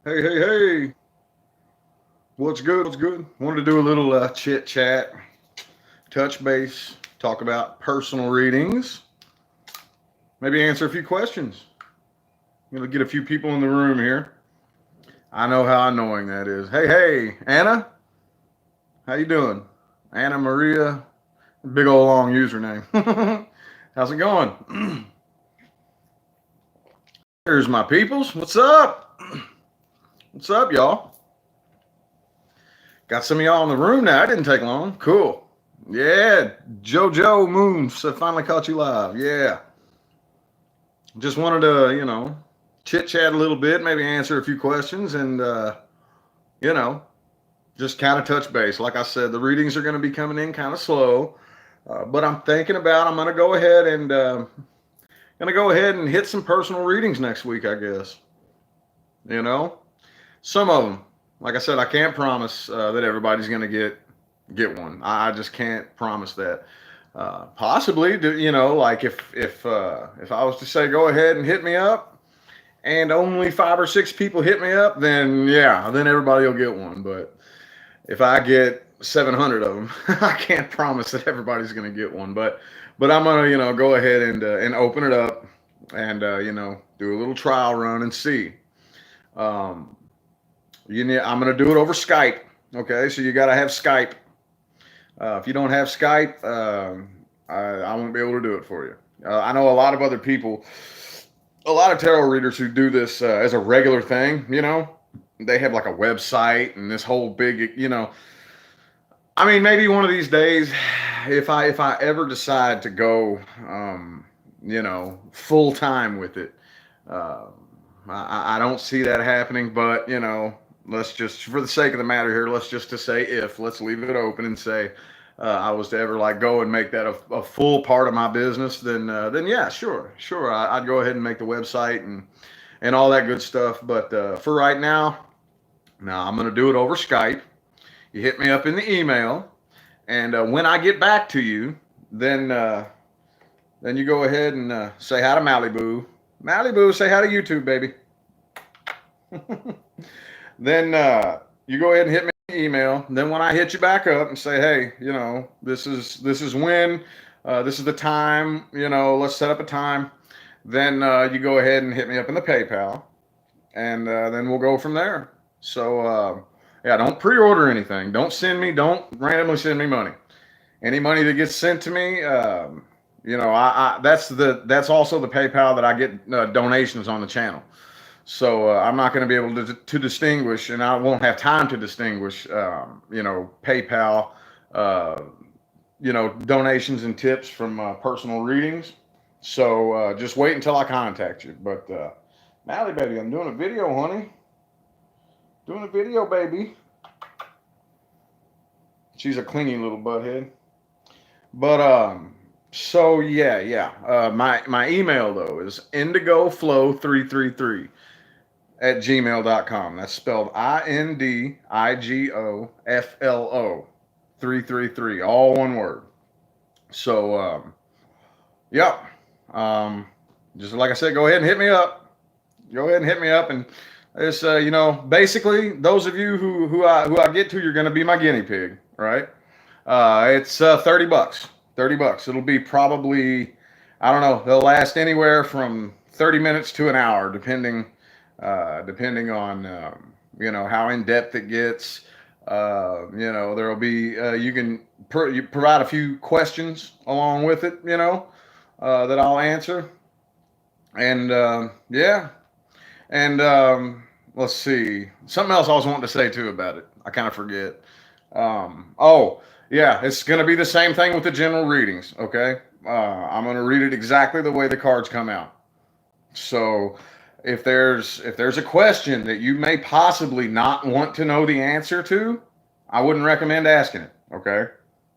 Hey, hey, hey. What's good? What's good? Wanted to do a little chit chat, touch base, talk about personal readings, maybe answer a few questions. Get a few people in the room here. I know how annoying that is. Hey, hey, Anna, how you doing? Anna Maria, big old long username. How's it going? There's my peoples. What's up? What's up, y'all? Got some of y'all in the room now. It didn't take long. Cool. Yeah, JoJo Moon finally caught you live. Yeah. Just wanted to, chit chat a little bit, maybe answer a few questions, and you know, just kind of touch base. Like I said, the readings are going to be coming in kind of slow, but I'm thinking about. I'm going to go ahead and hit some personal readings next week. I guess you know some of them. Like I said, I can't promise that everybody's going to get one. I just can't promise that. Possibly, like if I was to say go ahead and hit me up, and only 5 or 6 people hit me up, then yeah, then everybody will get one. But if I get 700 of them, I can't promise that everybody's going to get one. But I'm gonna go ahead and open it up and do a little trial run and see. Um, I'm gonna do it over Skype. Okay, so you got to have Skype. If you don't have Skype, I won't be able to do it for you. I know a lot of other people, a lot of tarot readers who do this as a regular thing. They have like a website and this whole big. I mean, maybe one of these days, if I ever decide to go, full time with it, uh, I don't see that happening. But let's just, for the sake of the matter here, let's just to say if, let's leave it open and say I was to ever like go and make that a full part of my business, then yeah, sure, I'd go ahead and make the website and all that good stuff. But for right now I'm going to do it over Skype. You hit me up in the email, and when I get back to you, then then you go ahead and say hi to Malibu. Malibu, say hi to YouTube, baby. Then you go ahead and hit me in the email. Then when I hit you back up and say, hey, this is when, this is the time, let's set up a time. Then you go ahead and hit me up in the PayPal, and then we'll go from there. So yeah, don't pre-order anything. Don't randomly send me money. Any money that gets sent to me, that's also the PayPal that I get donations on the channel. So I'm not going to be able to distinguish, and I won't have time to distinguish, PayPal, uh, donations and tips from personal readings. So just wait until I contact you. But Mally, baby, I'm doing a video, honey. Doing a video, baby. She's a clingy little butthead. But so yeah. My email though is indigoflow333 at gmail.com. That's spelled INDIGOFLO 333, all one word. So yeah. Um, just like I said, go ahead and hit me up. Go ahead and hit me up, and it's basically those of you who I get to, you're going to be my guinea pig, right? It's $30. $30. It'll be probably, I don't know. They'll last anywhere from 30 minutes to an hour, depending on how in depth it gets. There'll be you can you provide a few questions along with it. That I'll answer, and yeah, and let's see, something else I was wanting to say too about it. I kind of forget. Oh, yeah, it's going to be the same thing with the general readings. Okay, I'm going to read it exactly the way the cards come out. So if there's a question that you may possibly not want to know the answer to, I wouldn't recommend asking it. Okay,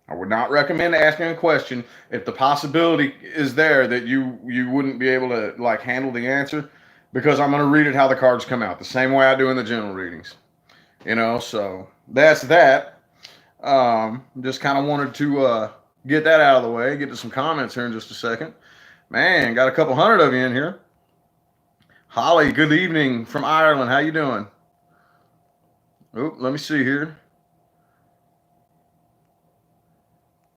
I would not recommend asking a question if the possibility is there that you wouldn't be able to like handle the answer, because I'm going to read it how the cards come out, the same way I do in the general readings. So that's that. Just kind of wanted to get that out of the way. Get to some comments here in just a second. Man, got a couple hundred of you in here. Holly, good evening from Ireland. How you doing? Oh, let me see here.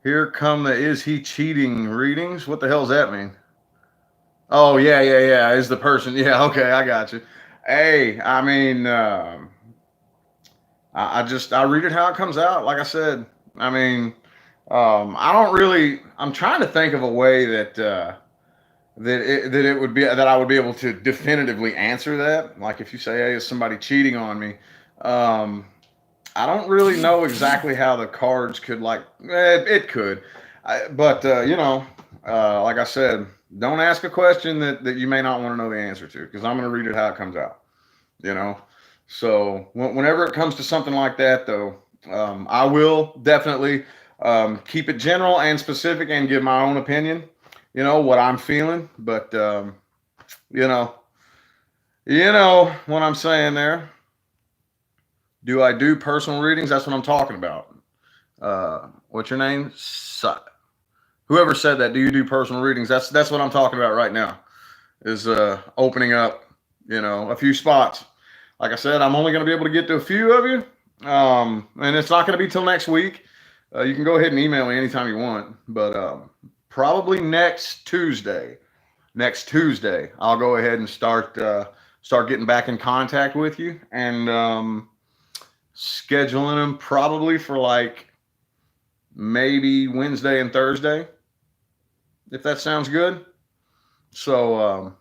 Here come the is he cheating readings. What the hell does that mean? Oh yeah. Is the person? Yeah, okay, I got you. Hey, I mean, I just I read it how it comes out. Like I said, I mean, I don't really. I'm trying to think of a way that it would be that I would be able to definitively answer that. Like if you say, "Hey, is somebody cheating on me?" Um, I don't really know exactly how the cards could it could, but like I said, don't ask a question that you may not want to know the answer to because I'm going to read it how it comes out. You know, so whenever it comes to something like that, though, I will definitely keep it general and specific and give my own opinion. You know what I'm feeling, but you know, you know what I'm saying there. Do I do personal readings? That's what I'm talking about. What's your name? Whoever said that, do you do personal readings? That's what I'm talking about right now. Is opening up, a few spots. Like I said, I'm only going to be able to get to a few of you, and it's not going to be till next week. You can go ahead and email me anytime you want, but probably next Tuesday. Next Tuesday, I'll go ahead and start getting back in contact with you and scheduling them probably for like maybe Wednesday and Thursday, if that sounds good. So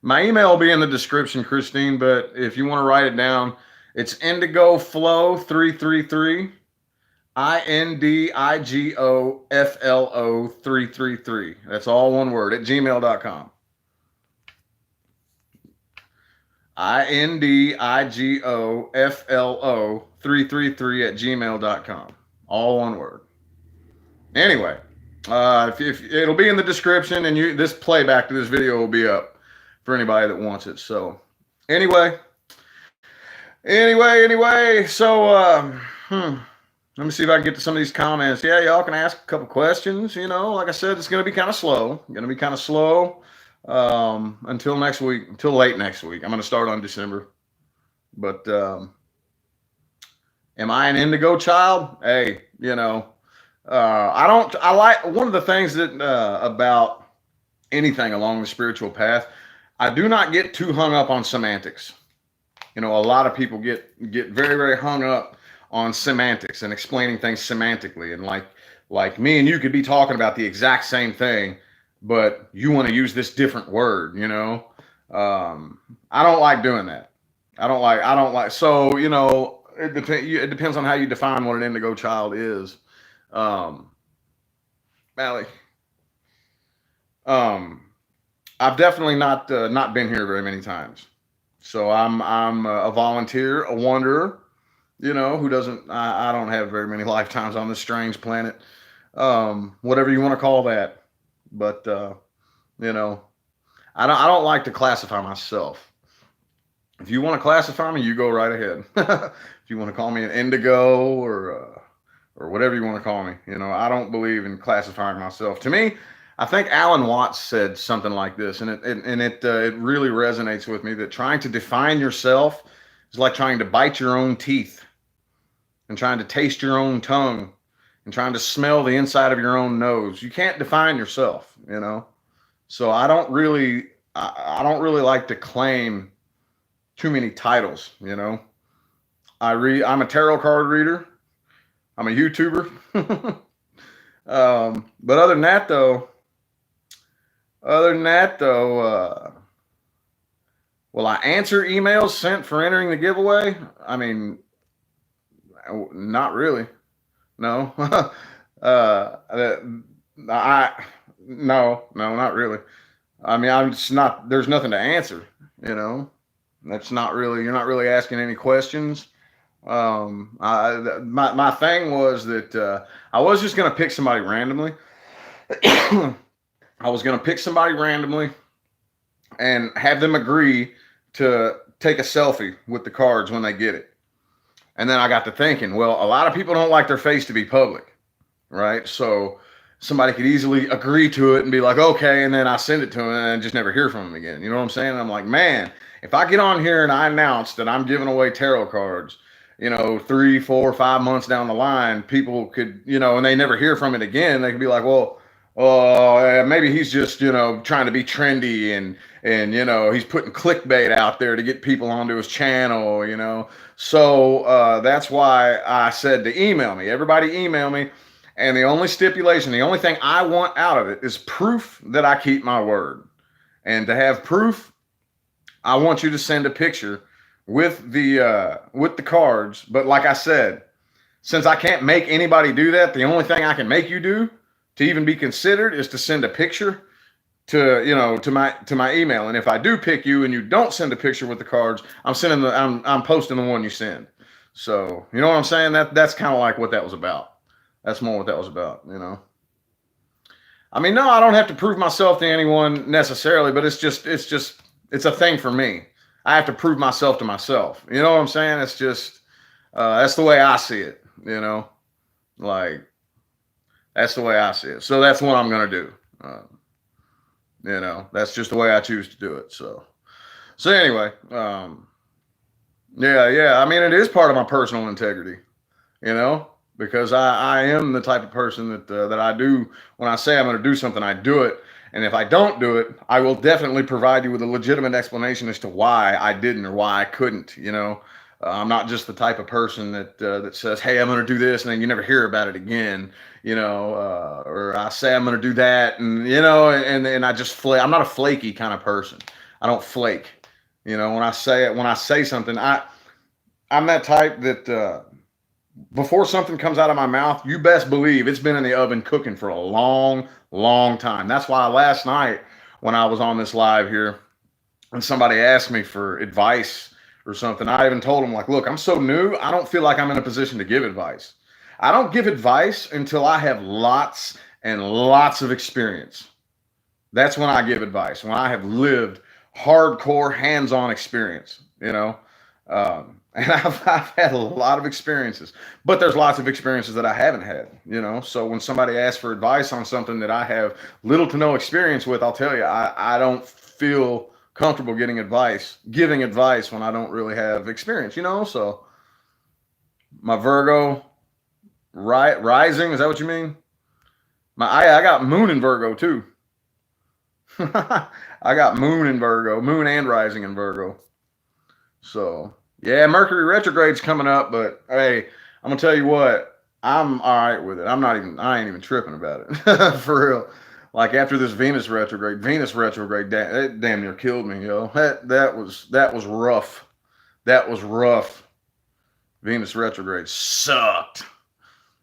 my email will be in the description, Christine, but if you want to write it down, it's Indigo Flow 333, INDIGO FLO 333. That's all one word at gmail.com. INDIGO FLO 333 at gmail.com. All one word. Anyway, if it'll be in the description, and this playback to this video will be up for anybody that wants it. So, anyway. So, let me see if I can get to some of these comments. Yeah, y'all can ask a couple questions. Like I said, it's going to be kind of slow. Until next week, until late next week. I'm going to start on December. But am I an indigo child? Hey, I like one of the things that about anything along the spiritual path. I do not get too hung up on semantics. A lot of people get very, very hung up on semantics and explaining things semantically. And like me and you could be talking about the exact same thing, but you want to use this different word, I don't like doing that. So, it depends on how you define what an indigo child is. Allie, um, I've definitely not been here very many times. So I'm a volunteer, a wanderer, who doesn't, I don't have very many lifetimes on this strange planet. Whatever you want to call that. But, I don't like to classify myself. If you want to classify me, you go right ahead. If you want to call me an indigo or whatever you want to call me, I don't believe in classifying myself. To me, I think Alan Watts said something like this, and it really resonates with me that trying to define yourself is like trying to bite your own teeth and trying to taste your own tongue and trying to smell the inside of your own nose. You can't define yourself, So I don't really like to claim too many titles, I'm a tarot card reader. I'm a YouTuber. But other than that though, will I answer emails sent for entering the giveaway? I mean, not really. No. I no, not really. I mean, I'm just not. There's nothing to answer. That's not really. You're not really asking any questions. My thing was that I was just gonna pick somebody randomly. I was gonna pick somebody randomly and have them agree to take a selfie with the cards when they get it. And then I got to thinking, well, a lot of people don't like their face to be public, right? So somebody could easily agree to it and be like, okay, and then I send it to them and just never hear from them again. You know what I'm saying? I'm like, man, if I get on here and I announce that I'm giving away tarot cards, 3, 4, 5 months down the line, people could, and they never hear from it again. They could be like, well, maybe he's just, trying to be trendy and he's putting clickbait out there to get people onto his channel. So that's why I said to email me. Everybody email me. And the only stipulation, the only thing I want out of it is proof that I keep my word. And to have proof, I want you to send a picture with the cards. But like I said, since I can't make anybody do that, the only thing I can make you do to even be considered is to send a picture to my email. And if I do pick you and you don't send a picture with the cards, I'm posting the one you send. So you know what I'm saying? That's kind of like what that was about. That's more what that was about, I mean, no, I don't have to prove myself to anyone necessarily, but it's a thing for me. I have to prove myself to myself. You know what I'm saying? It's just, that's the way I see it, like that's the way I see it. So that's what I'm going to do. That's just the way I choose to do it. So anyway, yeah. I mean, it is part of my personal integrity, because I am the type of person that I do, when I say I'm going to do something, I do it. And if I don't do it, I will definitely provide you with a legitimate explanation as to why I didn't or why I couldn't. I'm not just the type of person that says, hey, I'm going to do this, and then you never hear about it again, or I say I'm going to do that, and and I just flake. I'm not a flaky kind of person. I don't flake. When I say something, I'm that type that before something comes out of my mouth, you best believe it's been in the oven cooking for a long, long time. That's why last night when I was on this live here and somebody asked me for advice or something, I even told them, like, look, I'm so new, I don't feel like I'm in a position to give advice. I don't give advice until I have lots and lots of experience. That's when I give advice, when I have lived hardcore hands-on experience, and I've had a lot of experiences, but there's lots of experiences that I haven't had, So when somebody asks for advice on something that I have little to no experience with, I'll tell you, I don't feel comfortable giving advice when I don't really have experience, So my Virgo rising, is that what you mean? I got moon in Virgo too. I got moon in Virgo, moon and rising in Virgo. So yeah, Mercury retrograde's coming up, but hey, I'm gonna tell you what, I'm all right with it. I ain't even tripping about it. For real. Like after this Venus retrograde, it damn near killed me, yo. That was rough. That was rough. Venus retrograde sucked.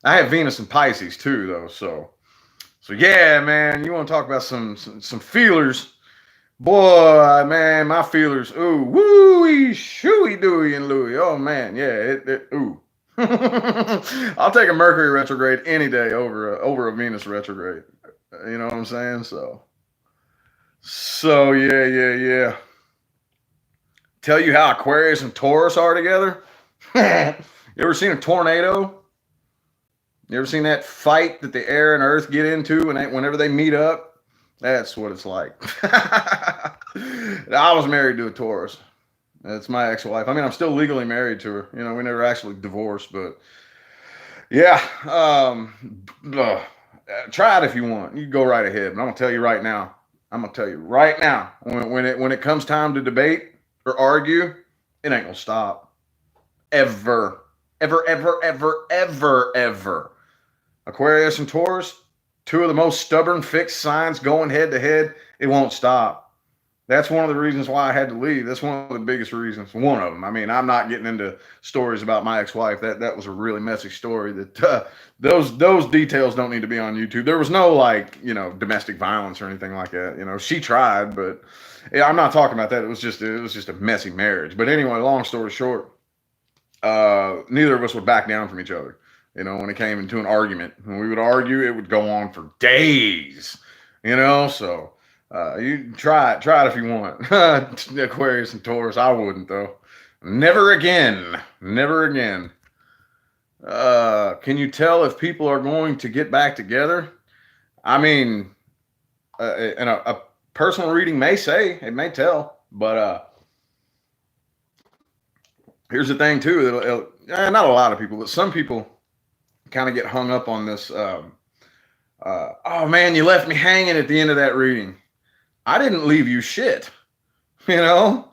I have Venus in Pisces too, though. So yeah, man. You want to talk about some feelers? Boy, man, my feelers, ooh, woo-wee, shooey, dooey, and Louie. Oh, man, yeah, ooh. I'll take a Mercury retrograde any day over a Venus retrograde. You know what I'm saying? So yeah. Tell you how Aquarius and Taurus are together? You ever seen a tornado? You ever seen that fight that the air and earth get into whenever they meet up? That's what it's like. I was married to a Taurus. That's my ex-wife. I mean, I'm still legally married to her. We never actually divorced, but yeah. Try it if you want. You go right ahead. But I'm gonna tell you right now. When it comes time to debate or argue, it ain't gonna stop. Ever. Aquarius and Taurus, two of the most stubborn fixed signs going head to head. It won't stop. That's one of the reasons why I had to leave. That's one of the biggest reasons. One of them. I mean, I'm not getting into stories about my ex-wife. That was a really messy story. That those details don't need to be on YouTube. There was no domestic violence or anything like that. She tried, but yeah, I'm not talking about that. It was just a messy marriage. But anyway, long story short, neither of us would back down from each other. When it came into an argument, when we would argue, it would go on for days. So you try it if you want. Aquarius and Taurus, I wouldn't though. Never again. Can you tell if people are going to get back together? I mean, and a personal reading may say, it may tell, but here's the thing too. Not a lot of people, but some people kind of get hung up on this. Oh man, you left me hanging at the end of that reading. I didn't leave you shit, you know.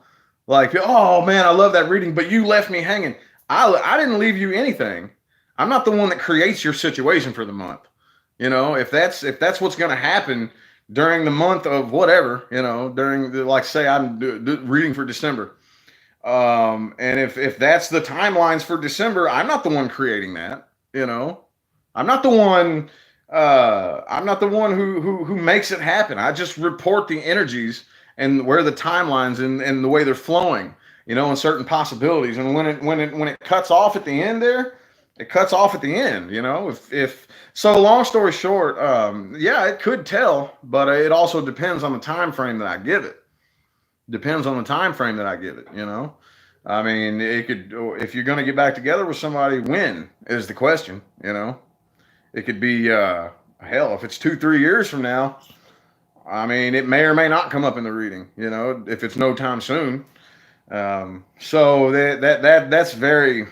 Like, oh man, I love that reading, but you left me hanging. I didn't leave you anything. I'm not the one that creates your situation for the month. You know, if that's what's going to happen during the month of whatever, you know, during the, like say I'm reading for December, and if that's the timelines for December, I'm not the one creating that. You know, I'm not the one. I'm not the one who makes it happen. I just report the energies and where the timelines and the way they're flowing. You know, and certain possibilities. And when it cuts off at the end there, it cuts off at the end. You know, if so. Long story short, yeah, it could tell, but it also depends on the time frame that I give it. Depends on the time frame that I give it. You know, I mean, it could. If you're going to get back together with somebody, when is the question? You know, it could be hell if it's 2 3 years from now. I mean, it may or may not come up in the reading. You know, if it's no time soon. So that's very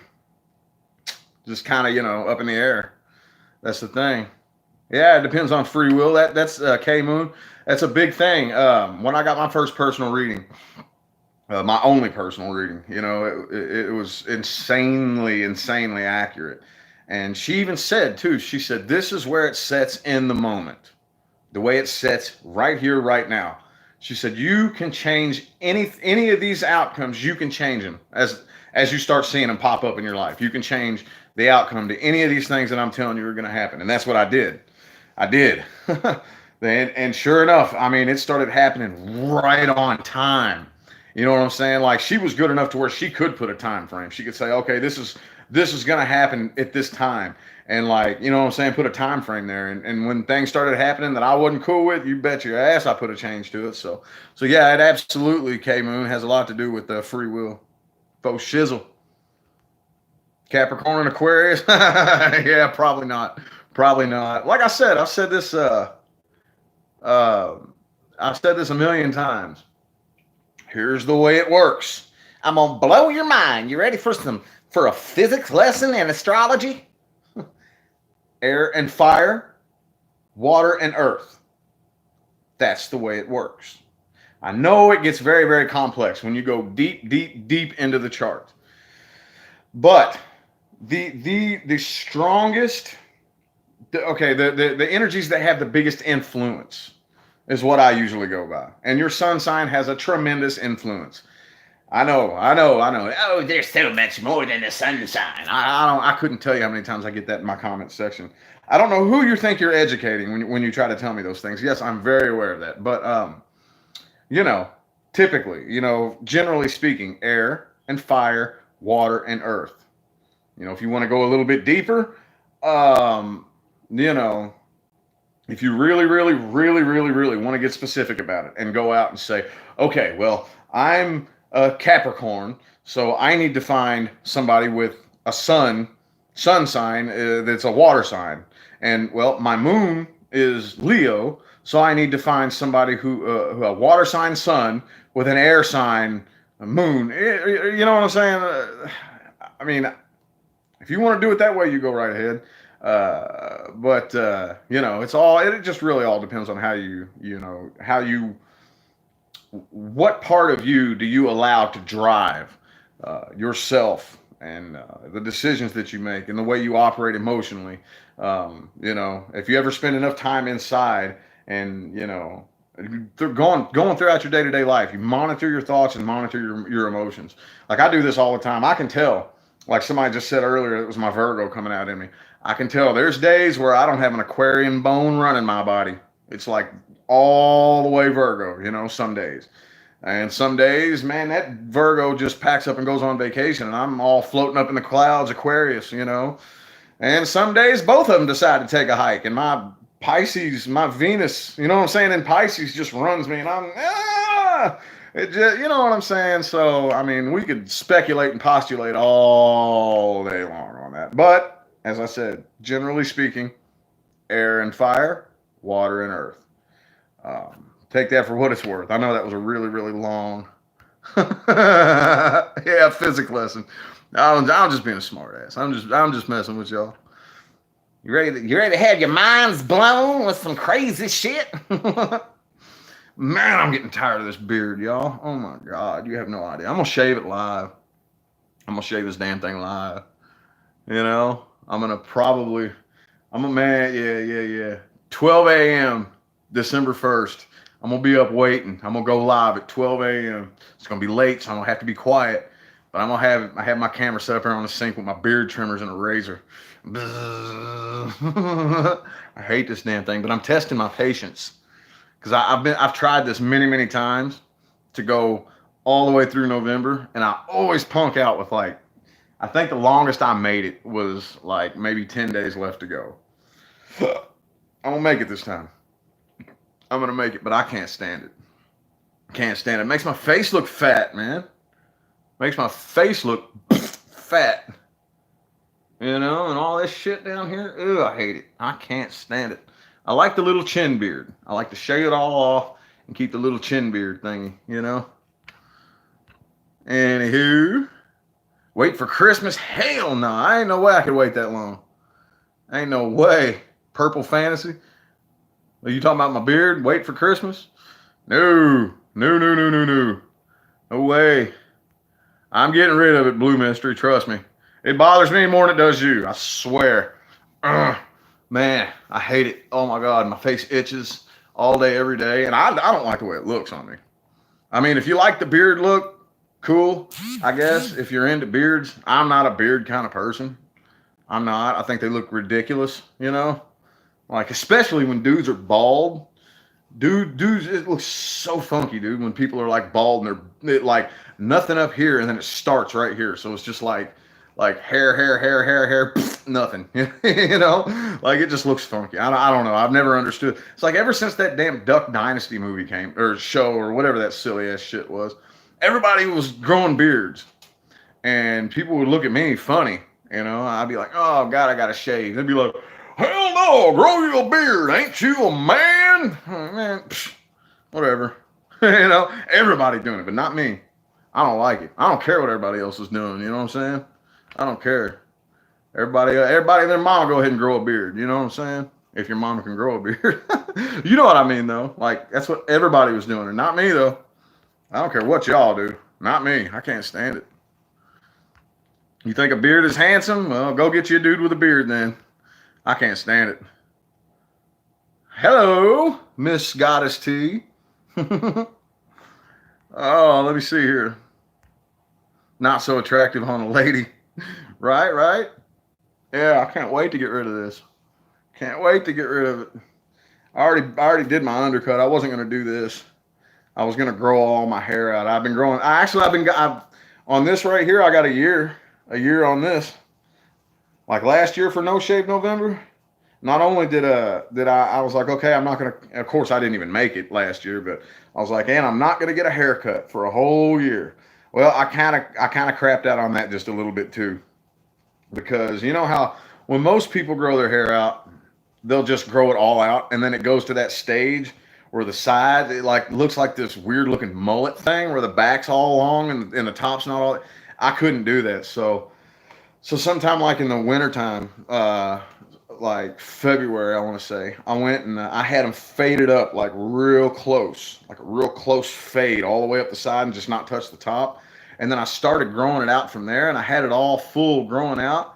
just kind of up in the air. That's the thing. Yeah, it depends on free will. That's K Moon. That's a big thing. When I got my first personal reading, my only personal reading, it was insanely accurate. And she even said too. She said this is where it sets in the moment, the way it sets right here, right now. She said you can change any of these outcomes. You can change them as you start seeing them pop up in your life. You can change the outcome to any of these things that I'm telling you are going to happen. And that's what I did. I did. and sure enough, I mean, it started happening right on time. You know what I'm saying? Like she was good enough to where she could put a time frame. She could say, okay, this is going to happen at this time. And like, you know what I'm saying? Put a time frame there. And when things started happening that I wasn't cool with, you bet your ass I put a change to it. So yeah, it absolutely, K Moon, has a lot to do with the free will. Faux shizzle. Capricorn and Aquarius? Yeah, probably not. Probably not. Like I said, uh, I've said this a million times. Here's the way it works. I'm gonna blow your mind. You ready for a physics lesson in astrology? Air and fire, water and earth. That's the way it works. I know it gets very, very complex when you go deep, deep, deep into the chart. But the strongest, the energies that have the biggest influence is what I usually go by. And your sun sign has a tremendous influence. I know. Oh, there's so much more than the sun sign. I couldn't tell you how many times I get that in my comment section. I don't know who you think you're educating when you try to tell me those things. Yes, I'm very aware of that. But you know, typically, generally speaking, air and fire, water and earth. If you want to go a little bit deeper, um, you know, if you really, really, really, really, really want to get specific about it and go out and say, okay, well, I'm a Capricorn, so I need to find somebody with a sun sign that's a water sign. And well, my moon is Leo, so I need to find somebody who a water sign sun with an air sign moon. You know what I'm saying? I mean, if you want to do it that way, you go right ahead. But it just really all depends on how what part of you do you allow to drive yourself and the decisions that you make and the way you operate emotionally. If you ever spend enough time inside and, going throughout your day-to-day life, you monitor your thoughts and monitor your emotions. Like I do this all the time. I can tell, like somebody just said earlier, it was my Virgo coming out in me. I can tell there's days where I don't have an Aquarian bone running my body. It's like all the way Virgo, some days. And some days, man, that Virgo just packs up and goes on vacation, and I'm all floating up in the clouds, Aquarius. And some days, both of them decide to take a hike, and my Pisces, my Venus, you know what I'm saying, in Pisces just runs me, and it just, you know what I'm saying? So, I mean, we could speculate and postulate all day long on that. But, as I said, generally speaking, air and fire, water, and earth. Take that for what it's worth. I know that was a really, really long, yeah, physics lesson. I'm just being a smart ass. I'm just messing with y'all. You ready to have your minds blown with some crazy shit? Man, I'm getting tired of this beard, y'all. Oh my god, you have no idea. I'm gonna shave it live. I'm gonna shave this damn thing live. You know, I'm gonna probably. I'm a man. Yeah, yeah, yeah. 12 a.m. December 1st. I'm gonna be up waiting. I'm gonna go live at 12 a.m. It's gonna be late, so I'm gonna have to be quiet. But I'm gonna have I have my camera set up here on the sink with my beard trimmers and a razor. I hate this damn thing, but I'm testing my patience because I've tried this many times to go all the way through November, and I always punk out with like I think the longest I made it was like maybe 10 days left to go. I'm gonna make it this time. I'm gonna make it, but I can't stand it. Can't stand it. It makes my face look fat, man. Makes my face look fat. You know, and all this shit down here. Ugh, I hate it. I can't stand it. I like the little chin beard. I like to shave it all off and keep the little chin beard thingy, you know? Anywho, wait for Christmas? Hell no. I ain't no way I could wait that long. Ain't no way. Purple Fantasy? Are you talking about my beard? Wait for Christmas? No. No. No way. I'm getting rid of it, Blue Mystery. Trust me. It bothers me more than it does you. I swear. Ugh. Man, I hate it. Oh my God. My face itches all day, every day. And I don't like the way it looks on me. I mean, if you like the beard look, cool, I guess. If you're into beards, I'm not a beard kind of person. I'm not. I think they look ridiculous, you know? Like, especially when dudes are bald. Dudes, it looks so funky, dude, when people are like bald and they're like nothing up here and then it starts right here. So it's just like hair, pff, nothing. You know? Like, it just looks funky. I don't know. I've never understood. It's like ever since that damn Duck Dynasty movie came, or show, or whatever that silly ass shit was, everybody was growing beards. And people would look at me funny. You know, I'd be like, oh, God, I got to shave. They'd be like, hell no, grow you a beard. Ain't you a man? Oh, man, psh, whatever. You know, everybody doing it, but not me. I don't like it. I don't care what everybody else is doing. You know what I'm saying? I don't care. Everybody and their mama go ahead and grow a beard. You know what I'm saying? If your mama can grow a beard. You know what I mean, though. Like, that's what everybody was doing. And not me, though. I don't care what y'all do. Not me. I can't stand it. You think a beard is handsome? Well, go get you a dude with a beard then. I can't stand it. Hello, Miss Goddess T. Oh, let me see here. Not so attractive on a lady. Right? Yeah, I can't wait to get rid of this. Can't wait to get rid of it. I already did my undercut. I wasn't going to do this. I was going to grow all my hair out. I've been growing. I've on this right here, I got a year on this. Like last year for No Shave November, not only did I was like, okay, I'm not gonna. Of course, I didn't even make it last year, but I was like, and I'm not gonna get a haircut for a whole year. Well, I kind of crapped out on that just a little bit too, because you know how when most people grow their hair out, they'll just grow it all out, and then it goes to that stage where the side it like looks like this weird looking mullet thing where the back's all long and the top's not all. I couldn't do that, so sometime like in the wintertime, like February, I want to say, I went and I had them faded up like real close, like a real close fade all the way up the side and just not touch the top. And then I started growing it out from there and I had it all full growing out.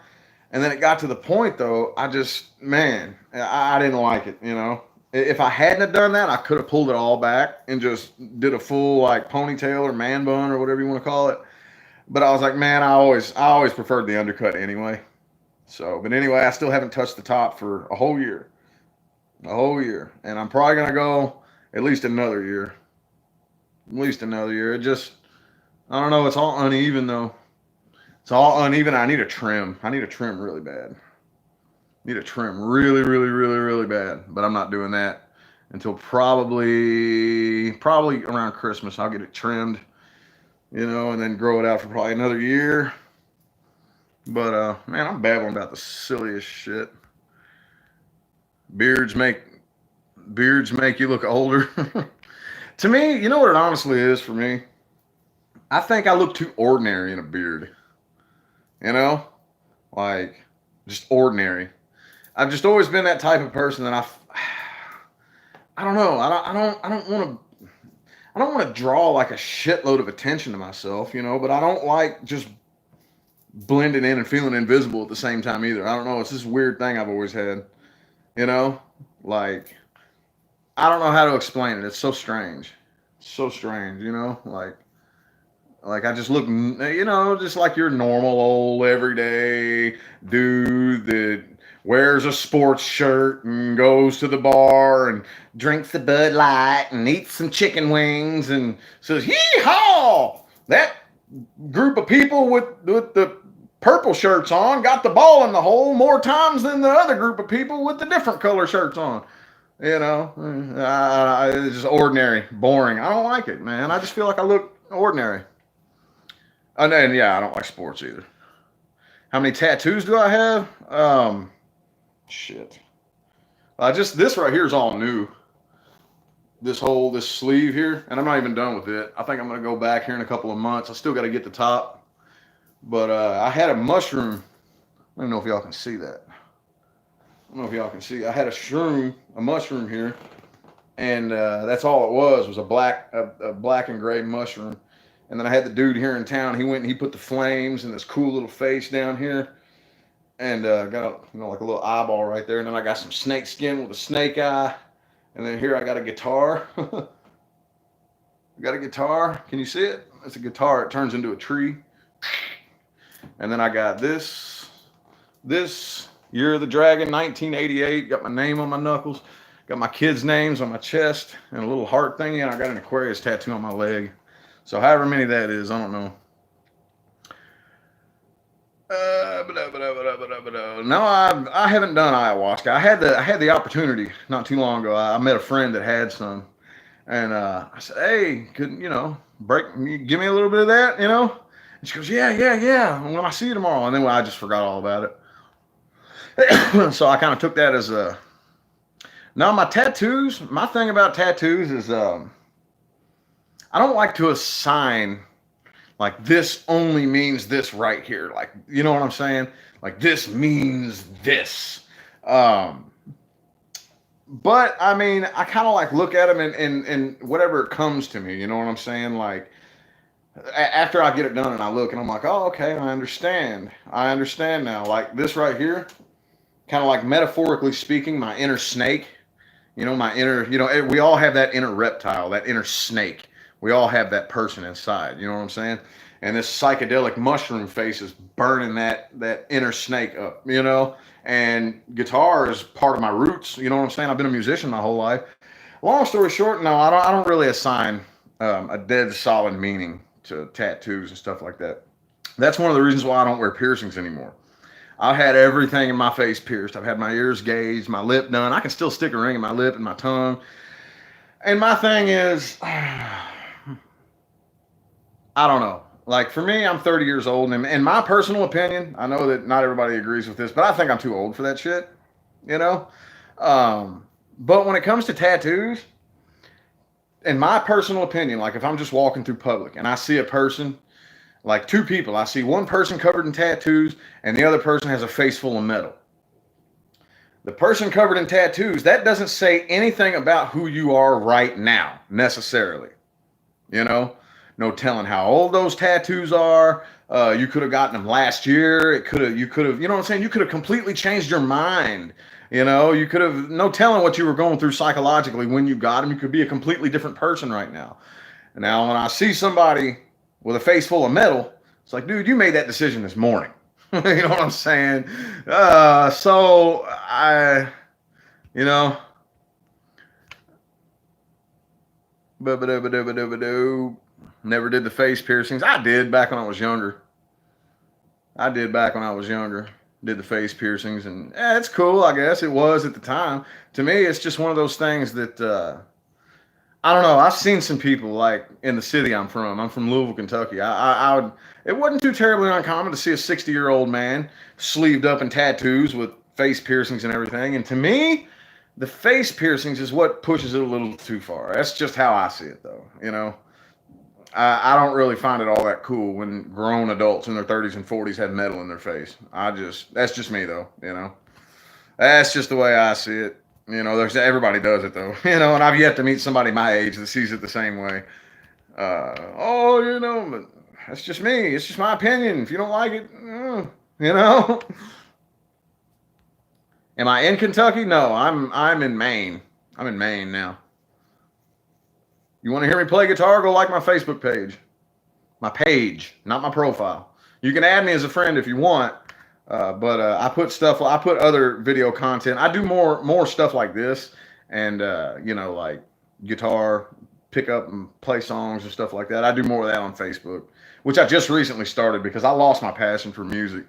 And then it got to the point though, I didn't like it, you know. If I hadn't have done that, I could have pulled it all back and just did a full like ponytail or man bun or whatever you want to call it. But I was like, man, I always preferred the undercut anyway. So, but anyway, I still haven't touched the top for a whole year. And I'm probably going to go at least another year. It just, I don't know. It's all uneven though. It's all uneven. I need a trim. Really bad. Need a trim really bad. But I'm not doing that until probably around Christmas. I'll get it trimmed. You know, and then grow it out for probably another year. But, man, I'm babbling about the silliest shit. Beards make beards make you look older. To me, you know what it honestly is for me? I think I look too ordinary in a beard. You know, like just ordinary. I've just always been that type of person that I don't know. I don't want to. I don't want to draw like a shitload of attention to myself, but I don't like just blending in and feeling invisible at the same time either. I don't know. It's this weird thing I've always had, you know? Like, I don't know how to explain it. It's so strange. So strange, like I just look, just like your normal old everyday dude that wears a sports shirt and goes to the bar and drinks the Bud Light and eats some chicken wings and says, "Yee-haw!" That group of people with the purple shirts on got the ball in the hole more times than the other group of people with the different color shirts on. It's just ordinary, boring. I don't like it, man. I just feel like I look ordinary. And yeah, I don't like sports either. How many tattoos do I have? Shit. Just this right here is all new. This sleeve here, and I'm not even done with it. I think I'm gonna go back here in a couple of months. I still got to get the top, but I had a mushroom. I don't know if y'all can see that. I don't know if y'all can see. I had a mushroom here, and that's all it was a black and gray mushroom. And then I had the dude here in town. He went and he put the flames and this cool little face down here, and got like a little eyeball right there. And then I got some snake skin with a snake eye. And then here I got a guitar. Got a guitar. Can you see it? It's a guitar. It turns into a tree. And then I got this Year of the Dragon, 1988. Got my name on my knuckles. Got my kids' names on my chest and a little heart thingy. And I got an Aquarius tattoo on my leg. So however many that is, I don't know. No, I haven't done ayahuasca. I had the opportunity not too long ago. I met a friend that had some, and I said, "Hey, give me a little bit of that, And she goes, "Yeah. When I see you tomorrow," and then I just forgot all about it. So I kind of took that as a. Now my tattoos. My thing about tattoos is I don't like to assign. Like this only means this right here. Like, you know what I'm saying? Like this means this. But I mean, I kind of like look at them and whatever comes to me, you know what I'm saying? Like after I get it done and I look and I'm like, oh, okay, I understand. I understand now. Like this right here, kind of like metaphorically speaking, my inner snake, my inner, we all have that inner reptile, that inner snake. We all have that person inside, you know what I'm saying? And this psychedelic mushroom face is burning that inner snake up, And guitar is part of my roots, you know what I'm saying? I've been a musician my whole life. Long story short, no, I don't really assign a dead solid meaning to tattoos and stuff like that. That's one of the reasons why I don't wear piercings anymore. I've had everything in my face pierced. I've had my ears gauged, my lip done. I can still stick a ring in my lip and my tongue. And my thing is, I don't know. Like for me, I'm 30 years old, and in my personal opinion, I know that not everybody agrees with this, but I think I'm too old for that shit. But when it comes to tattoos, in my personal opinion, like if I'm just walking through public and I see a person, like two people, I see one person covered in tattoos and the other person has a face full of metal. The person covered in tattoos, that doesn't say anything about who you are right now, necessarily. No telling how old those tattoos are. You could have gotten them last year. You could have, you know what I'm saying? You could have completely changed your mind. You could have, no telling what you were going through psychologically when you got them. You could be a completely different person right now. Now, when I see somebody with a face full of metal, it's like, dude, you made that decision this morning. You know what I'm saying? So I, never did the face piercings. I did back when I was younger. Did the face piercings, and it's cool, I guess. It was at the time. To me, it's just one of those things that I don't know. I've seen some people like in the city I'm from. I'm from Louisville, Kentucky. It wasn't too terribly uncommon to see a 60-year-old man sleeved up in tattoos with face piercings and everything. And to me, the face piercings is what pushes it a little too far. That's just how I see it, though. You know, I don't really find it all that cool when grown adults in their 30s and 40s have metal in their face. That's just me, though. You know, that's just the way I see it. You know, there's everybody does it though. You know, and I've yet to meet somebody my age that sees it the same way. Oh, you know, but that's just me. It's just my opinion. If you don't like it, you know. Am I in Kentucky? No, I'm in Maine. I'm in Maine now. You want to hear me play guitar? Go like my Facebook page. My page, not my profile. You can add me as a friend if you want. But I put stuff. I put other video content. I do more stuff like this, and you know, like guitar, pick up and play songs and stuff like that. I do more of that on Facebook, which I just recently started because I lost my passion for music.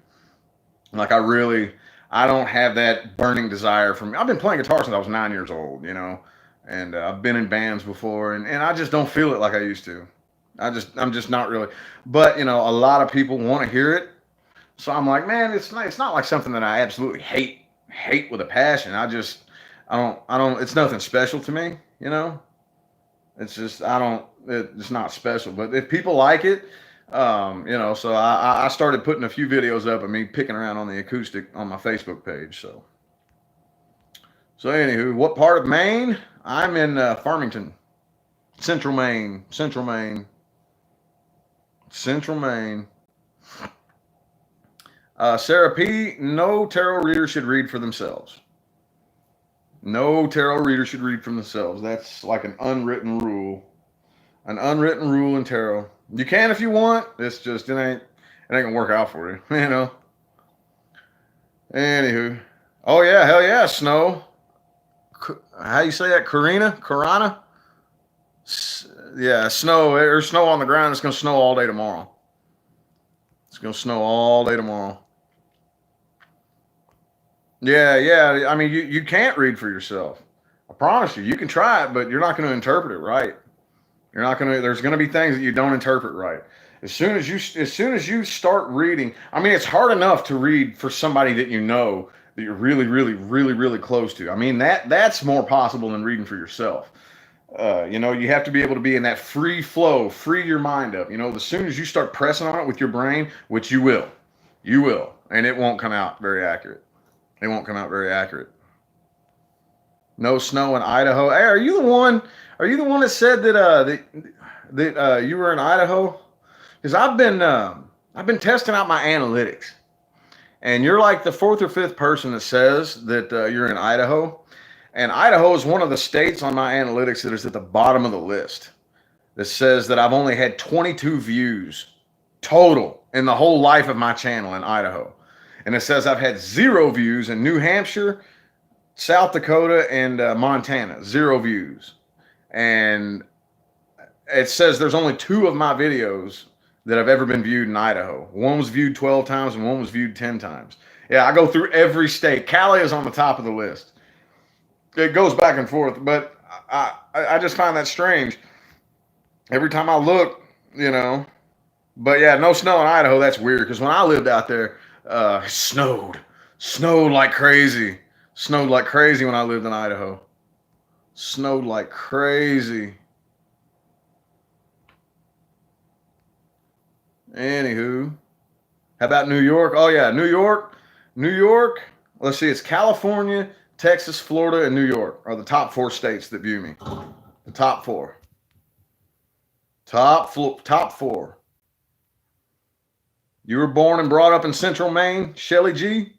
Like I don't have that burning desire for me. I've been playing guitar since I was 9 years old, you know, and I've been in bands before, and I just don't feel it like I used to. I'm just not really. But you know, a lot of people want to hear it, so I'm like, man, it's not like something that I absolutely hate with a passion. I don't. It's nothing special to me, you know. It's just I don't. It's not special. But if people like it, you know, so I started putting a few videos up of me picking around on the acoustic on my Facebook page. So anywho, what part of Maine? I'm in Farmington, Central Maine, Central Maine, Central Maine. Sarah P. No tarot reader should read for themselves. No tarot reader should read for themselves. That's like an unwritten rule. An unwritten rule in tarot. You can if you want. It's just it ain't gonna work out for you. You know. Anywho. Oh yeah, hell yeah, snow. How you say that? Karana? Yeah, snow. There's snow on the ground. It's gonna snow all day tomorrow. It's gonna snow all day tomorrow. Yeah, yeah. I mean, you can't read for yourself. I promise you. You can try it, but you're not going to interpret it right. You're not going to. There's going to be things that you don't interpret right. As soon as you start reading, I mean, it's hard enough to read for somebody that you know that you're really, really, really, really close to. I mean, that's more possible than reading for yourself. You know, you have to be able to be in that free flow, free your mind up. You know, as soon as you start pressing on it with your brain, which you will, and it won't come out very accurate. It won't come out very accurate. No snow in Idaho. Hey, are you the one? Are you the one that said that you were in Idaho? Because I've been testing out my analytics, and you're like the fourth or fifth person that says that you're in Idaho, and Idaho is one of the states on my analytics that is at the bottom of the list. That says that I've only had 22 views total in the whole life of my channel in Idaho. And it says I've had 0 views in New Hampshire, South Dakota, and Montana. 0 views. And it says there's only 2 of my videos that have ever been viewed in Idaho. One was viewed 12 times and one was viewed 10 times. Yeah, I go through every state. Cali is on the top of the list. It goes back and forth, but I just find that strange. Every time I look, you know. But yeah, no snow in Idaho. That's weird because when I lived out there, it snowed like crazy. Snowed like crazy when I lived in Idaho. Snowed like crazy. Anywho, how about New York? Oh yeah, New York. New York. Let's see, it's California, Texas, Florida, and New York are the top 4 states that view me. The top 4. Top 4. You were born and brought up in Central Maine, Shelly G?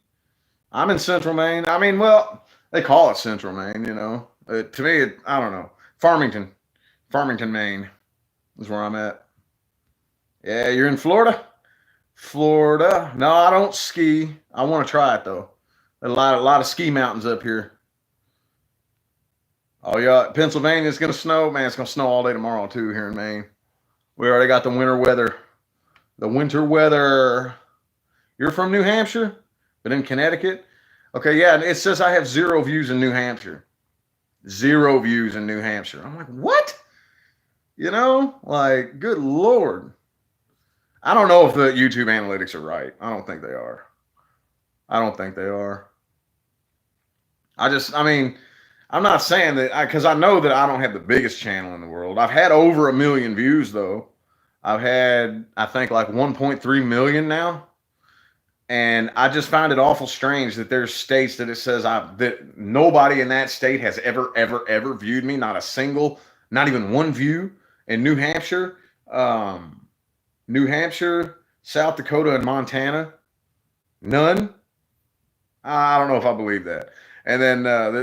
I'm in Central Maine. I mean, well, they call it Central Maine, you know. To me, I don't know. Farmington, Maine is where I'm at. Yeah, you're in Florida? Florida. No, I don't ski. I want to try it, though. A lot of ski mountains up here. Oh, yeah, Pennsylvania is going to snow. Man, it's going to snow all day tomorrow, too, here in Maine. We already got the winter weather. The winter weather. You're from New Hampshire, but in Connecticut? Okay, yeah, it says I have 0 views in New Hampshire. 0 views in New Hampshire. I'm like, what? You know, like, good Lord. I don't know if the YouTube analytics are right. I don't think they are. I don't think they are. I mean, I'm not saying that because I know that I don't have the biggest channel in the world. I've had over 1 million views though. I've had, I think, like 1.3 million now. And I just find it awful strange that there's states that it says that nobody in that state has ever viewed me, not a single, not even one view. In um, New Hampshire, South Dakota, and Montana, none. I don't know if I believe that. And then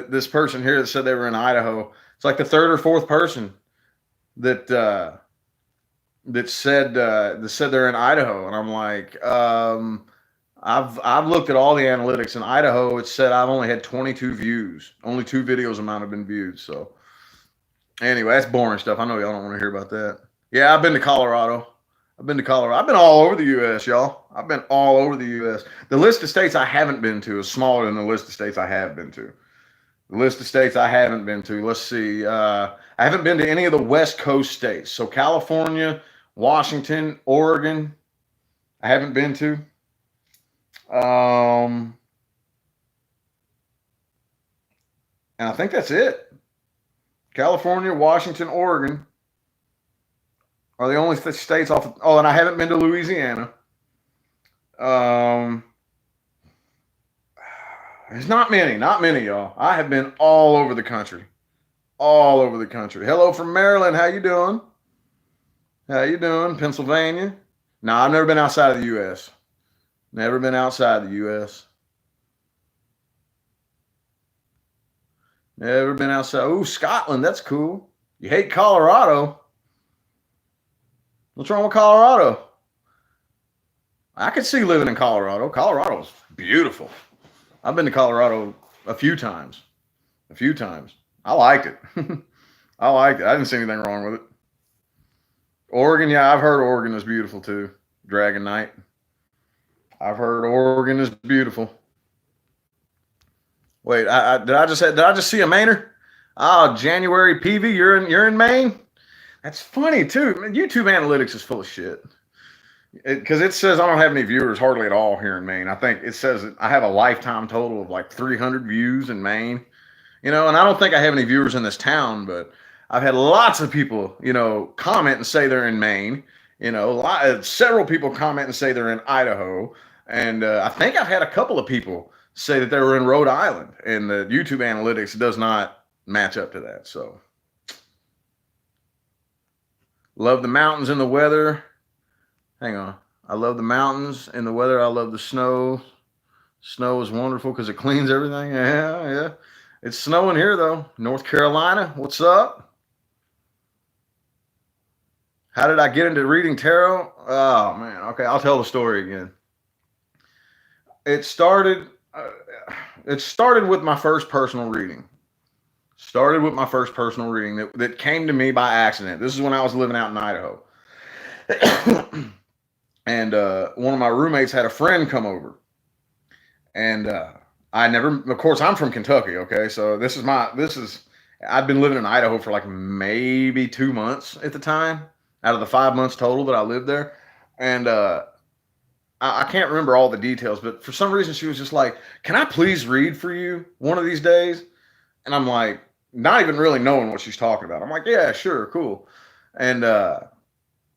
this person here that said they were in Idaho, it's like the third or fourth person that that said they're in Idaho, and I'm like, I've looked at all the analytics in Idaho. It said I've only had 22 views. Only 2 videos of mine have been viewed. So anyway, that's boring stuff. I know y'all don't want to hear about that. Yeah, I've been to Colorado. I've been to Colorado. I've been all over the U.S., y'all. I've been all over the U.S. The list of states I haven't been to is smaller than the list of states I have been to. The list of states I haven't been to. Let's see. I haven't been to any of the West Coast states. So California, Washington, Oregon, I haven't been to. And I think that's it. California, Washington, Oregon are the only states off. Oh, and I haven't been to Louisiana. Um, there's not many, y'all. I have been all over the country, all over the country. Hello from Maryland. How you doing? How you doing? Pennsylvania. No, I've never been outside of the U.S. Never been outside the U.S. Never been outside. Oh, Scotland. That's cool. You hate Colorado. What's wrong with Colorado? I could see living in Colorado. Colorado's beautiful. I've been to Colorado a few times. A few times. I liked it. I liked it. I didn't see anything wrong with it. Oregon, yeah, I've heard Oregon is beautiful too. Dragon Knight. I've heard Oregon is beautiful. Wait, did I just see a Mainer? Oh, January PV, you're in Maine. That's funny too. YouTube analytics is full of shit. Because it says I don't have any viewers hardly at all here in Maine. I think it says I have a lifetime total of like 300 views in Maine. And I don't think I have any viewers in this town, but I've had lots of people, comment and say they're in Maine. Several people comment and say they're in Idaho. And I think I've had a couple of people say that they were in Rhode Island, and the YouTube analytics does not match up to that. So love the mountains and the weather. Hang on. I love the mountains and the weather. I love the snow. Snow is wonderful because it cleans everything. Yeah. It's snowing here though. North Carolina, what's up? How did I get into reading tarot? Oh man. Okay, I'll tell the story again. It started with my first personal reading. That came to me by accident. This is when I was living out in Idaho. And one of my roommates had a friend come over. And of course, I'm from Kentucky, okay? So I've been living in Idaho for like maybe 2 months at the time, out of the 5 months total that I lived there. And I can't remember all the details, but for some reason she was just like, "Can I please read for you one of these days?" And I'm like, not even really knowing what she's talking about. I'm like, "Yeah, sure, cool." And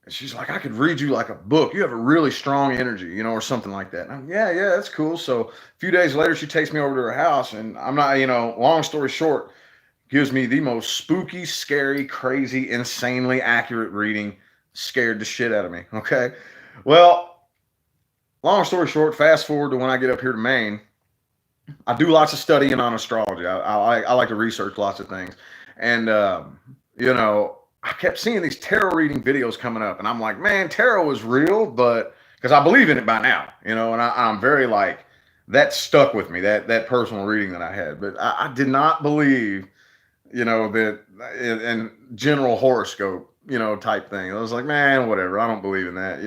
she's like, "I could read you like a book. You have a really strong energy, or something like that." And I'm, yeah, that's cool. So a few days later, she takes me over to her house, and I'm not, long story short, gives me the most spooky, scary, crazy, insanely accurate reading. Scared the shit out of me. Okay. Well, long story short, fast forward to when I get up here to Maine. I do lots of studying on astrology. I like to research lots of things. And, I kept seeing these tarot reading videos coming up, and I'm like, man, tarot is real, but because I believe in it by now, and I'm very like, that stuck with me, that personal reading that I had. But I did not believe, that in general horoscope, type thing. I was like, man, whatever. I don't believe in that,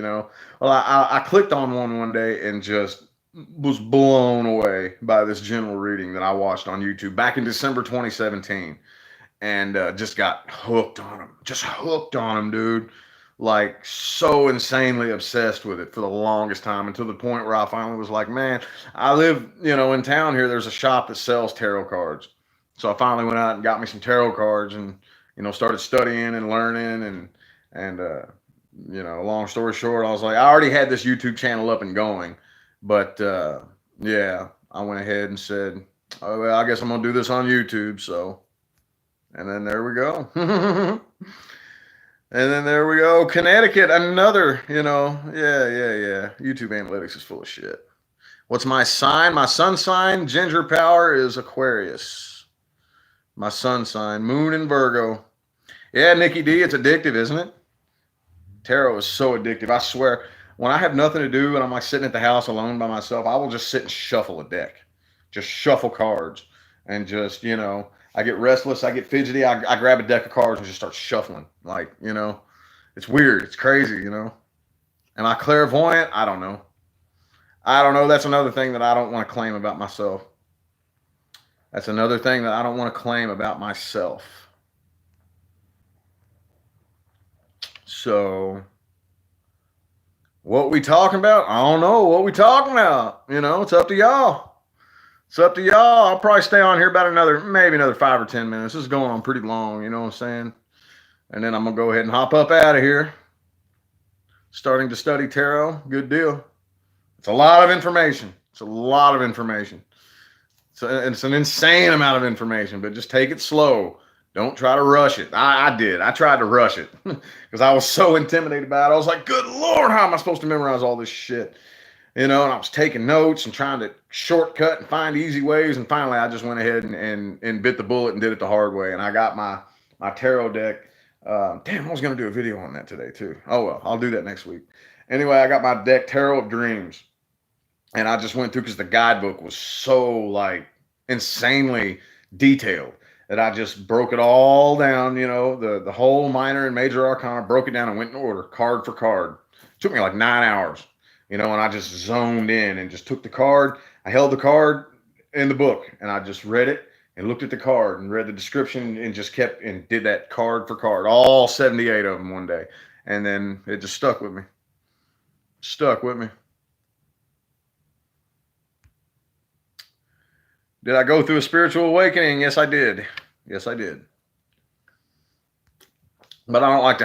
Well, I clicked on one day and just was blown away by this general reading that I watched on YouTube back in December 2017. And just got hooked on him, dude. Like so insanely obsessed with it for the longest time, until the point where I finally was like, man, I live, in town here. There's a shop that sells tarot cards. So I finally went out and got me some tarot cards, and started studying and learning, and long story short, I was like, I already had this YouTube channel up and going, but yeah, I went ahead and said, oh, well, I guess I'm gonna do this on YouTube. So, and then there we go. And then there we go. Connecticut, another, yeah. YouTube analytics is full of shit. What's my sign? My sun sign, Ginger Power, is Aquarius. My sun sign, Moon in Virgo. Yeah, Nikki D, it's addictive, isn't it? Tarot is so addictive. I swear, when I have nothing to do and I'm like sitting at the house alone by myself, I will just sit and shuffle a deck, just shuffle cards, and just, I get restless, I get fidgety, I grab a deck of cards and just start shuffling. Like, it's weird, it's crazy, Am I clairvoyant? I don't know. That's another thing that I don't want to claim about myself. So, what we talking about? I don't know. What we talking about? It's up to y'all. I'll probably stay on here about maybe another 5 or 10 minutes. This is going on pretty long, you know what I'm saying? And then I'm going to go ahead and hop up out of here. Starting to study tarot. Good deal. It's a lot of information. It's an insane amount of information, but just take it slow. Don't try to rush it. I did. I tried to rush it because I was so intimidated by it. I was like, good Lord, how am I supposed to memorize all this shit? And I was taking notes and trying to shortcut and find easy ways. And finally, I just went ahead and bit the bullet and did it the hard way. And I got my tarot deck. Damn, I was going to do a video on that today too. Oh, well, I'll do that next week. Anyway, I got my deck, Tarot of Dreams. And I just went through because the guidebook was so like insanely detailed that I just broke it all down, the whole minor and major arcana, broke it down and went in order, card for card. It took me like 9 hours, and I just zoned in and just took the card. I held the card in the book and I just read it and looked at the card and read the description and just kept and did that card for card, all 78 of them one day. And then it just stuck with me. Did I go through a spiritual awakening? Yes, I did. But I don't like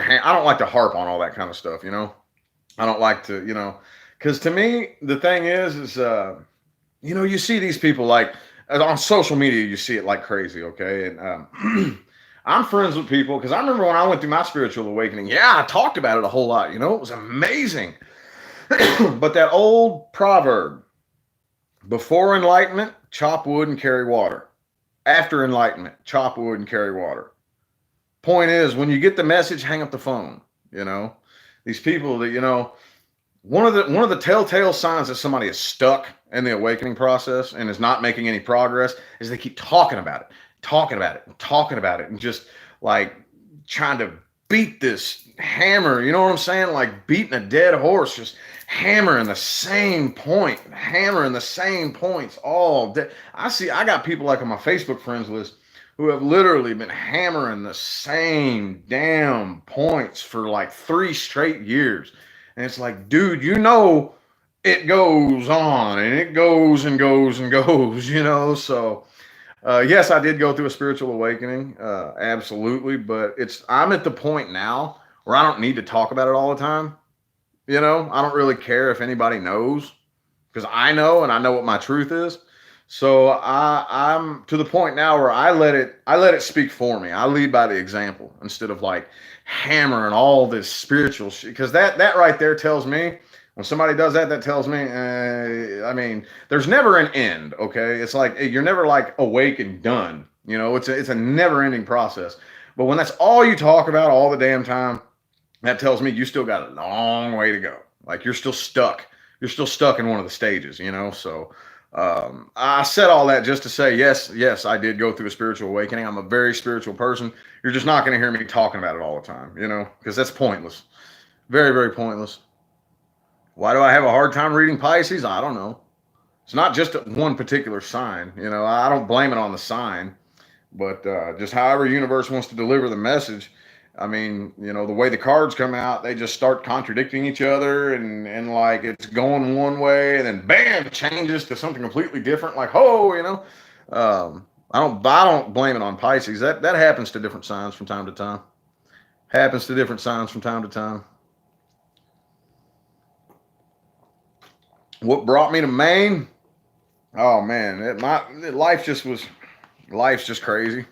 to harp on all that kind of stuff, I don't like to, because to me, the thing is, you see these people like on social media, you see it like crazy, okay? And I'm friends with people because I remember when I went through my spiritual awakening, yeah, I talked about it a whole lot, it was amazing. But that old proverb, before enlightenment, chop wood and carry water. After enlightenment, chop wood and carry water. Point is, when you get the message, hang up the phone. These people that, one of the telltale signs that somebody is stuck in the awakening process and is not making any progress is they keep talking about it, and just like trying to beat this hammer. You know what I'm saying? Like beating a dead horse, just hammering the same points all day. I got people like on my Facebook friends list who have literally been hammering the same damn points for like 3 straight years. And it's like, dude, it goes on and it goes and goes and goes, So, yes, I did go through a spiritual awakening. Absolutely. But I'm at the point now where I don't need to talk about it all the time. I don't really care if anybody knows because I know, and I know what my truth is. So I'm to the point now where I let it speak for me. I lead by the example instead of like hammering all this spiritual shit. Because that right there tells me, when somebody does that tells me, there's never an end. Okay, it's like you're never like awake and done. It's a never ending process. But when that's all you talk about all the damn time, that tells me you still got a long way to go. Like you're still stuck in one of the stages, So I said all that just to say, yes, I did go through a spiritual awakening. I'm a very spiritual person. You're just not going to hear me talking about it all the time, because that's pointless. Very, very pointless. Why do I have a hard time reading Pisces? I don't know. It's not just one particular sign. I don't blame it on the sign, but just however universe wants to deliver the message. The way the cards come out, they just start contradicting each other and like it's going one way and then bam, it changes to something completely different. Like, I I don't blame it on Pisces. That happens to different signs from time to time. Happens to different signs from time to time. What brought me to Maine? Oh man, life's just crazy.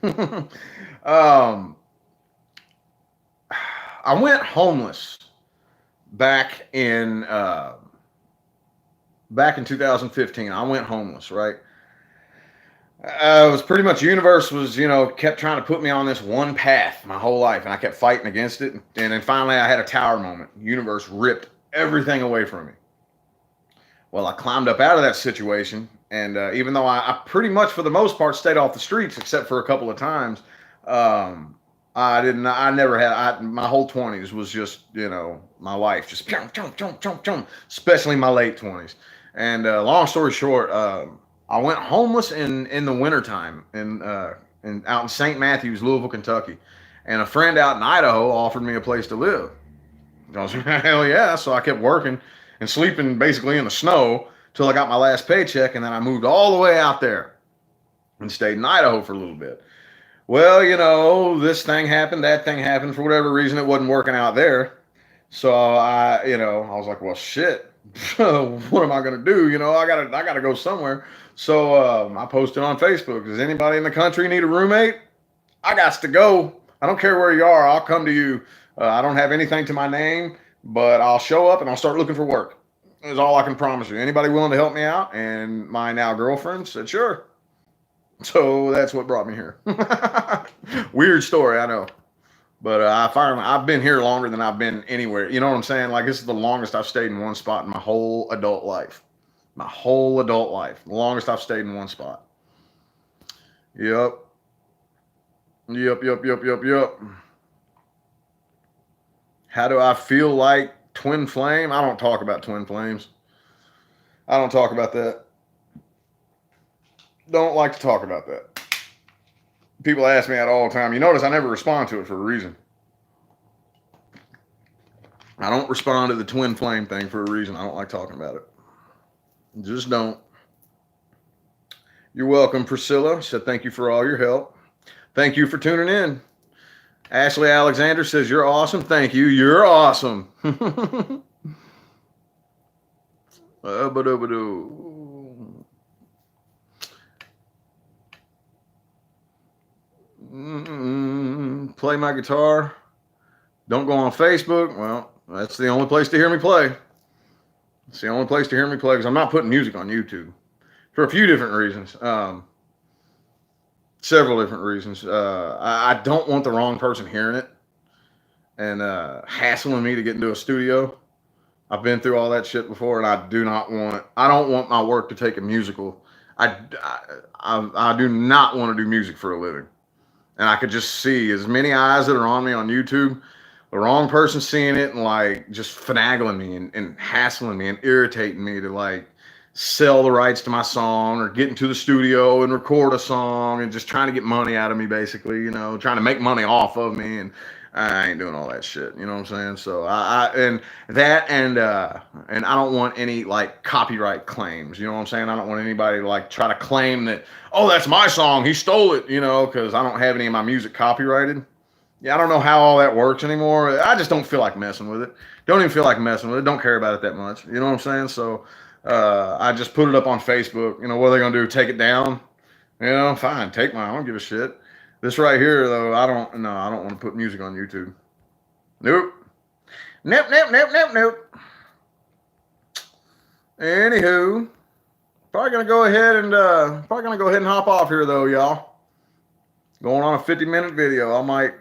um, I went homeless back in uh, back in 2015. I went homeless, right? It was pretty much universe was, kept trying to put me on this one path my whole life, and I kept fighting against it. And then finally, I had a tower moment. Universe ripped everything away from me. Well, I climbed up out of that situation, and even though I pretty much, for the most part, stayed off the streets, except for a couple of times, um, I didn't. I never had. My whole 20s was just, my life, just jump, jump, jump, jump, jump. Especially my late 20s. And long story short, I went homeless in the wintertime in out in St. Matthews, Louisville, Kentucky, and a friend out in Idaho offered me a place to live. I was like, hell yeah! So I kept working and sleeping basically in the snow till I got my last paycheck, and then I moved all the way out there and stayed in Idaho for a little bit. Well, this thing happened, that thing happened. For whatever reason, it wasn't working out there. So I was like, well, shit. What am I gonna do? I gotta go somewhere. So I posted on Facebook. Does anybody in the country need a roommate? I got to go. I don't care where you are. I'll come to you. I don't have anything to my name, but I'll show up and I'll start looking for work. Is all I can promise you. Anybody willing to help me out? And my now girlfriend said, sure. So that's what brought me here. Weird story, I know. But I've been here longer than I've been anywhere. You know what I'm saying? Like, this is the longest I've stayed in one spot in my whole adult life. My whole adult life. The longest I've stayed in one spot. Yep. Yep, yep, yep, yep, yep. How do I feel like twin flame? I don't talk about twin flames. I don't talk about that. Don't like to talk about that. People ask me that all the time. You notice I never respond to it for a reason. I don't respond to the twin flame thing for a reason. I don't like talking about it. Just don't. You're welcome, Priscilla. Said thank you for all your help. Thank you for tuning in. Ashley Alexander says you're awesome. Thank you. You're awesome. Play my guitar. Don't go on Facebook. Well, that's the only place to hear me play. It's the only place to hear me play because I'm not putting music on YouTube for a few different reasons. Several different reasons. I don't want the wrong person hearing it and hassling me to get into a studio. I've been through all that shit before, and I don't want my work to take a musical. I do not want to do music for a living. And I could just see as many eyes that are on me on YouTube, the wrong person seeing it and like just finagling me and hassling me and irritating me to like sell the rights to my song or get into the studio and record a song and just trying to get money out of me, basically, trying to make money off of me. And I ain't doing all that shit. You know what I'm saying? So and I don't want any like copyright claims. You know what I'm saying? I don't want anybody to like try to claim that, oh, that's my song, he stole it, because I don't have any of my music copyrighted. Yeah, I don't know how all that works anymore. I just don't feel like messing with it. Don't even feel like messing with it. Don't care about it that much. You know what I'm saying? So I just put it up on Facebook. What are they gonna do? Take it down? Fine, take mine. I don't give a shit. This right here, though, I don't want to put music on YouTube. Nope. Nope, nope, nope, nope, nope. Anywho, probably gonna go ahead and hop off here, though, y'all. Going on a 50-minute video. I might.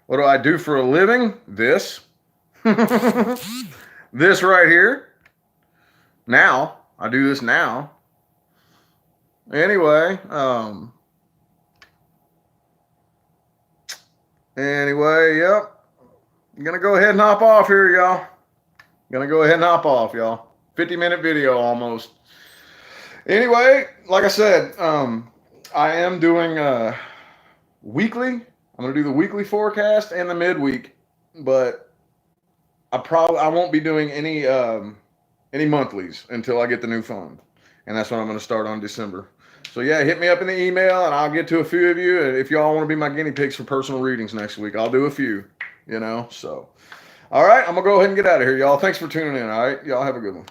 What do I do for a living? This. This right here. Now. I do this now. Anyway, yep. I'm gonna go ahead and hop off here, y'all. 50-minute video almost. Anyway, like I said, I am doing weekly. I'm gonna do the weekly forecast and the midweek, but I won't be doing any monthlies until I get the new phone, and that's when I'm gonna start on December. So yeah, hit me up in the email and I'll get to a few of you. And if y'all want to be my guinea pigs for personal readings next week, I'll do a few, So, all right, I'm going to go ahead and get out of here, y'all. Thanks for tuning in. All right, y'all have a good one.